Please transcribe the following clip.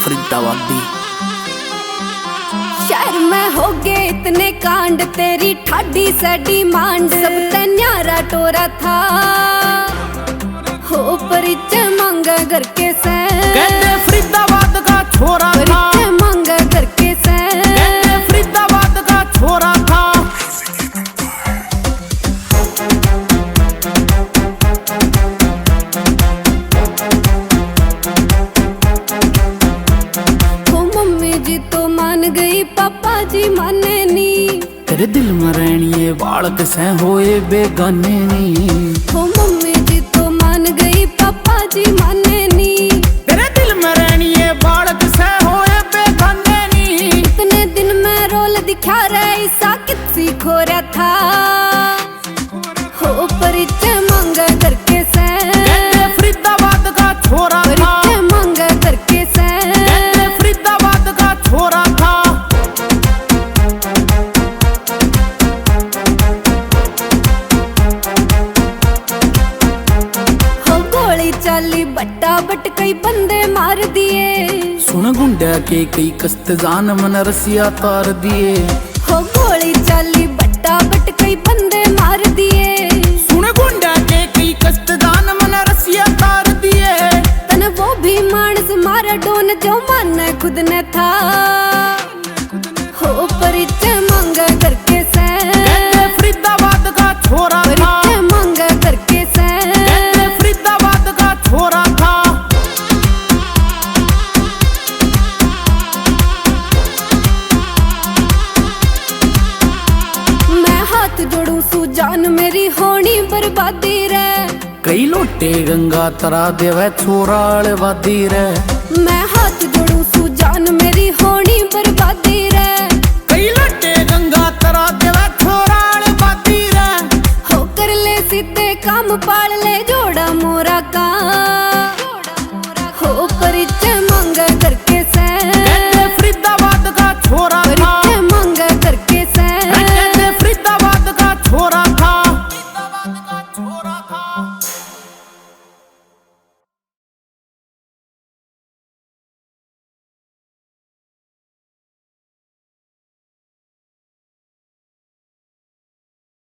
फरीदाबादी। शहर में हो गए इतने कांड, तेरी ठाडी से डिमांड, सब ते न्यारा टोरा था हो परिचय मांगा घर के से। कहते फरीदाबाद का छोरा था, परिचय मांगा घर के से। कहते फरीदाबाद का छोरा था। हो मम्मी जी तो मान गई, पापा जी माने नी। तेरे दिल में रहनी है बालक से होए बेगाने नी। हो मम्मी जी तो मान गई, पापा जी माने नी। तेरे दिल में रहनी है बालक से होए बेगाने नी। इतने दिन में रोल दिखा रहे ईसा किसी खो रहा था हो परिचय मांगा घर के से। कहते फरीदाबाद का छोरा था, परिचय मांगा घर के से। कहते फरीदाबाद का छोरा था। हो गोली चाली बट्टा बट कई बंदे मार दिए। सुन गुंडा के कई कस्त जान मन रसिया तार दिए। हो गोली चाली बट्टा बट कई बंदे मार दिए। सुन गुंडा के कई कस्त जान मन रसिया तार दिए। तन वो भी मानस मारा डोन जो माने खुद ने था हो परिचय मांगा घर के से। कहते फरीदाबाद का छोरा था, परिचय मांगा घर के से। कहते फरीदाबाद का छोरा था। मैं हाथ जोड़ू सू जान मेरी होनी बर्बादी रे। कई लोटे गंगा तरा देवे छोरा वादी रे। मैं हाथ जोड़ू सू जान